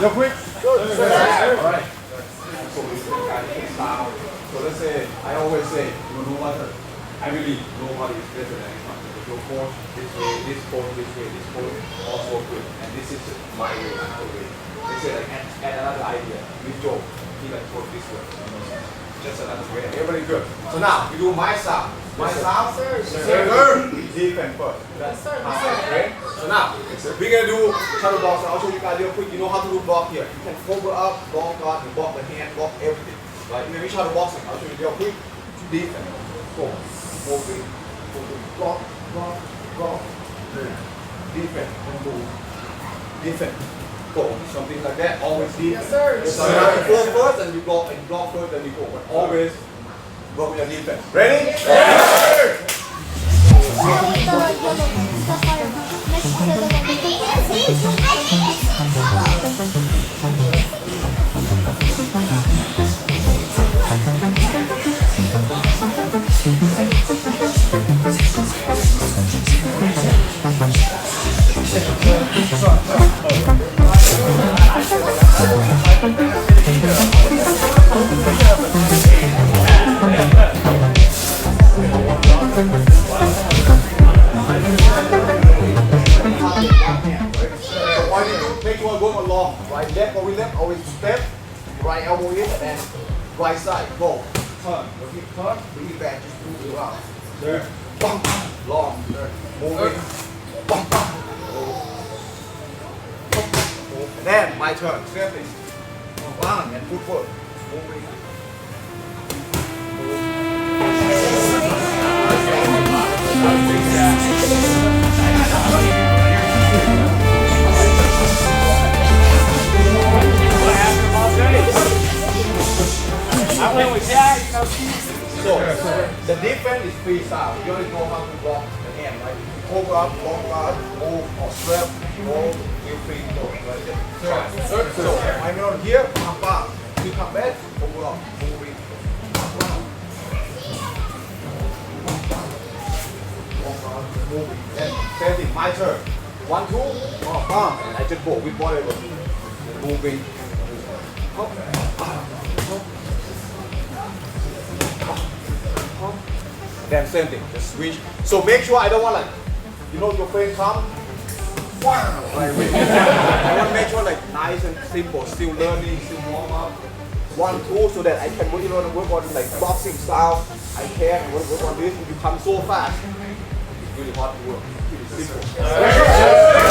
Real quick. Alright. So let's say, I always say, you know what? I really nobody is better than anyone. Your coach this way, this coach this way, this coach also good. And this is my way, not the way. They say like add another idea. With Joe, he like coach this way. Just another way. Everybody good. So now we do my style. My style, defense first. Yes, sir. Okay. So now we're gonna do shadow boxing. I'll show you guys real quick. You know how to do block here. You can cover up, block guard, you block the hand, block everything. Right? When we shadow boxing, I'll show you real quick. Defense. Go. Moving. Block. Block. Defense. Move. Defense. Go. Something like that. Always defense. Yes, sir. So you go first and you block first and you go. But always work with your defense. Ready? Yes. Make sure go along, right left or left, always step, right elbow in, and then right side, go, turn, bring it back, just move it out, there, bump, long, there, moving, bump, and then my turn, stepping, bang, and footwork, moving, So, the defense is freestyle. You already know how to block the hand, right? Cover up, block guard, move, or strap, move, you free throw, right there. So, when you're here, come back. You come back, cover up, moving, moving. Then, same thing, my turn. 1, 2, bam, and I just go with whatever. Moving. Then same thing, just switch. So make sure I don't want like, you know your frame come, wow, like, I want to make sure like nice and simple, still learning, still warm up. 1, 2, so that I can work, work on like boxing style. I can work on this. If you come so fast, it's really hard to work. It's simple.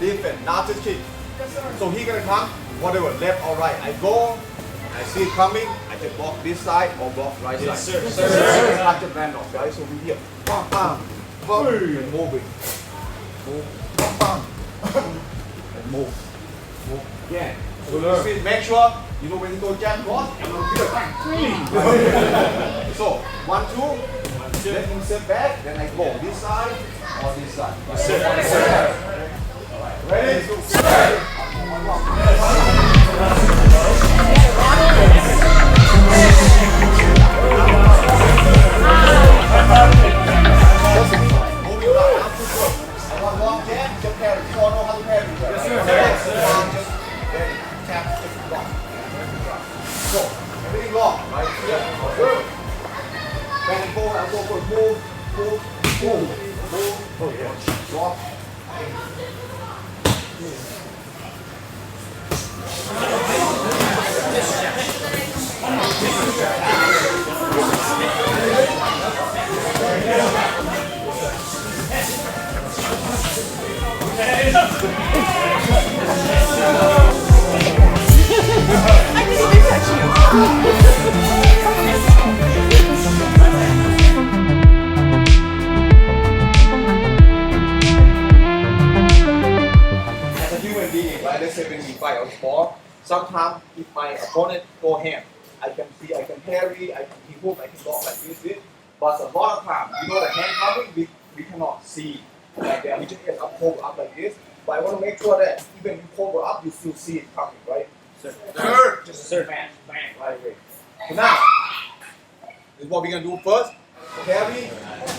defense, not just kick. So he gonna come, whatever, left or right. I go, I see it coming, I just block this side or block right side. Yes, sir. It's not just random, right? So we here, bam, bam, bam, and moving. Move, bam, bam, and move. Move again. So make sure, you know when you go jab cross, and then here, bang, So, 1, 2, let him sit back, then I go this side or this side. Yes, sir. Ready? Moving back, now to go. I want long jab, just parry. You all know how to parry. Yes, sir. Just ready. Tap, just block. So, everything long, right? Yeah. Good. Back and forward, I'll go for move, drop. Let's say when we fight on sport, sometimes if my opponent go hand, I can parry, I can hook, I can block like this. But a lot of times, you know the hand coming, we cannot see like that. We just end up cover up like this. But I want to make sure that even you cover up, you still see it coming, right? Sir. Just bang, right away. So now, this is what we're gonna do first. Parry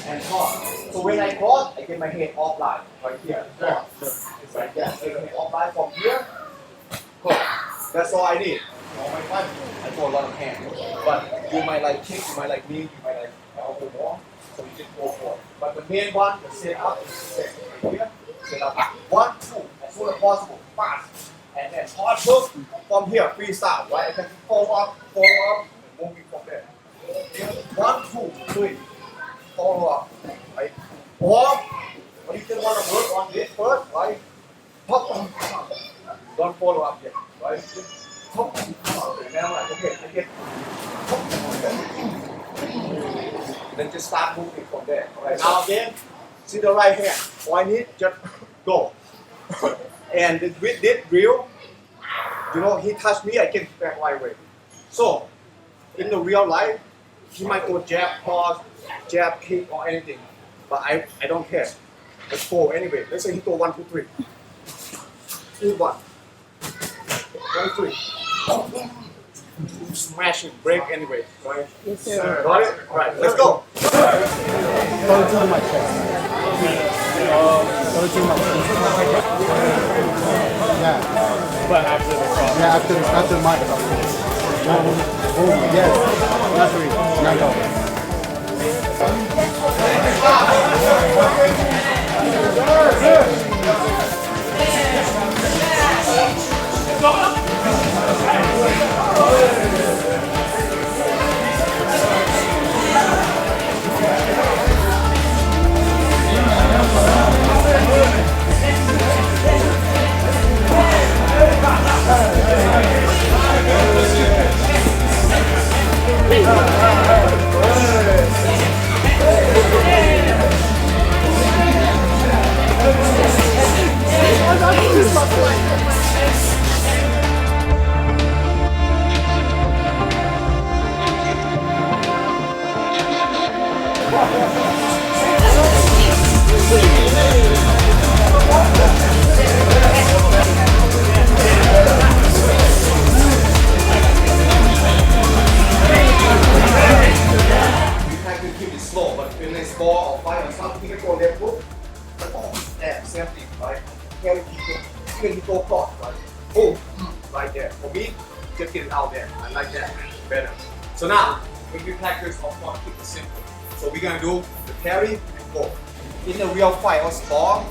and cross. So when I cross, I get my head offline, right here. It's like that. So I get offline from here. That's all I need. All my fight, I throw a lot of hands. But you might like kick, you might like knee, you might like elbow more. So you just go for it. But the main one, the set up is set right here. Set up 1, 2, as soon as possible, fast. And then hard hook from here, freestyle, right? I can follow up, and moving from there. 1, 2, 3, follow up, right? Or you just want to work on this first, right? Don't follow up yet, right? And then I'm like, okay, I get. Then just start moving from there. Right? Now again, see the right hand. All I need, just go. And with this drill, you know, he touched me, I can back right away. So, in the real life, he might go jab, cross, jab, kick, or anything. But I don't care. Let's go anyway. Let's say he go 1, 2, 3. 2, 1. 1, 3. Smash it, break anyway, right? Yes, sir. Got it? Right, let's go. Go to my chest. Go to my chest. Yeah. But after the cross. Yeah, after my cross. Boom. Yes. That's right. Now go. Just get it out there. I like that better. So now, when we practice, of course, keep it simple. So we're gonna do the parry and go. In a real fight or sport,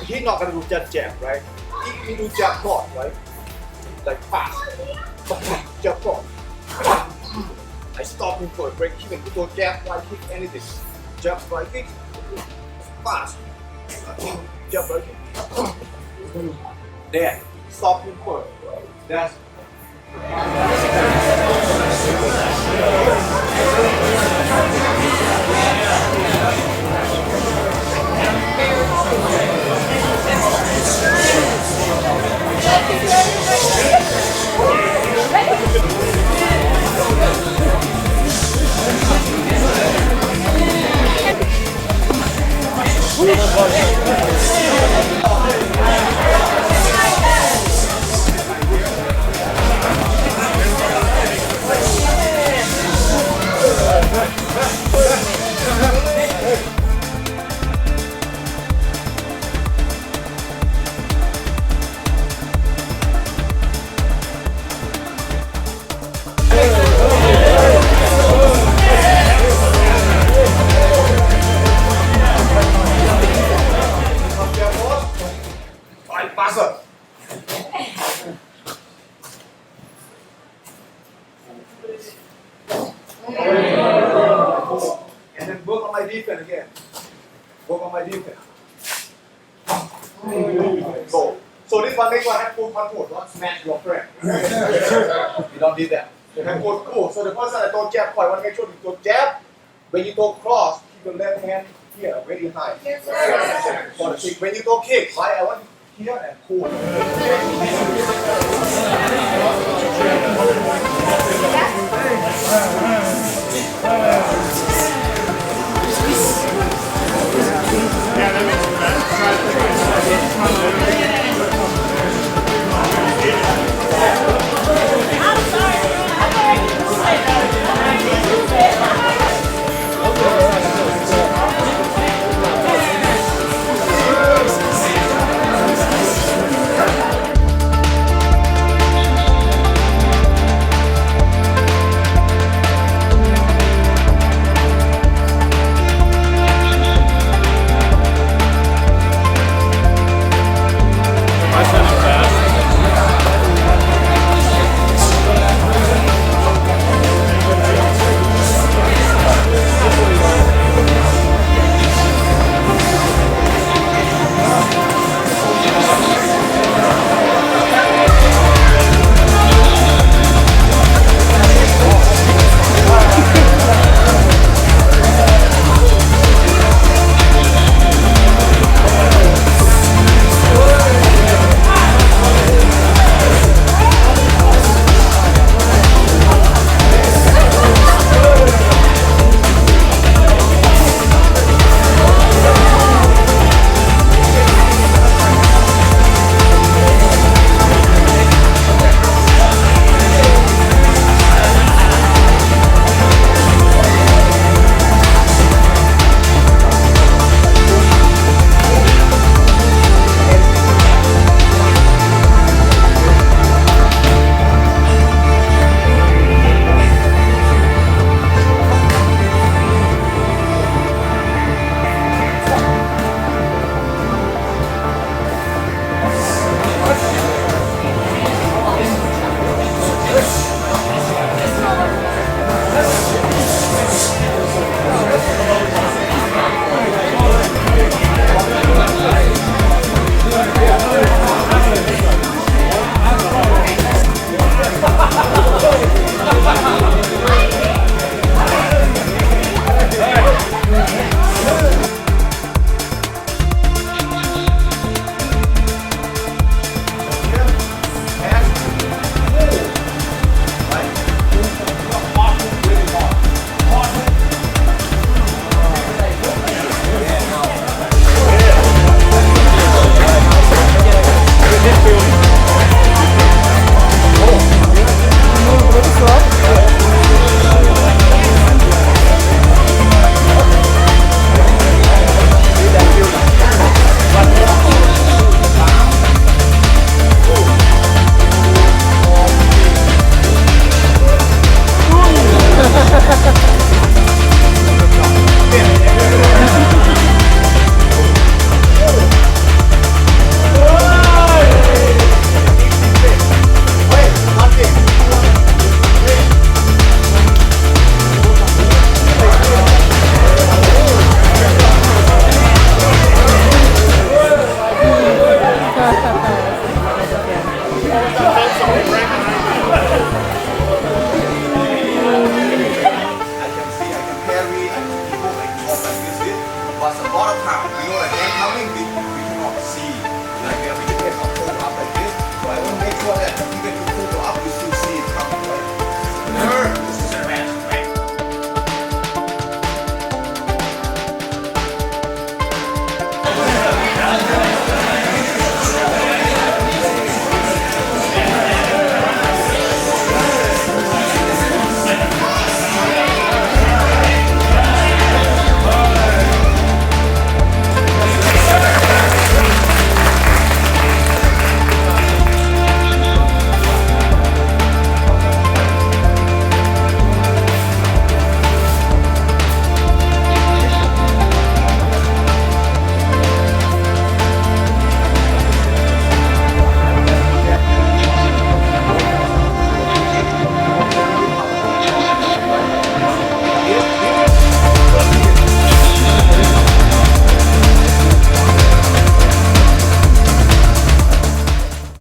he's not gonna do just jab, right? He do jab cross, right? Like fast. Jab cross. I stop him for a break. He can go jab, right kick, anything. Jab, right kick. Fast. Jump right here. There. Stop him first. That's Alright, faster. And then work on my defense again. Work on my defense. So this one, next one, have full control, not smash your friend. You don't need that. You have full cool. So the person that throw jab, I want to make sure you throw jab. When you throw cross, keep your left hand here, very high. For the kick. When you throw kick, right, I want you here and cool.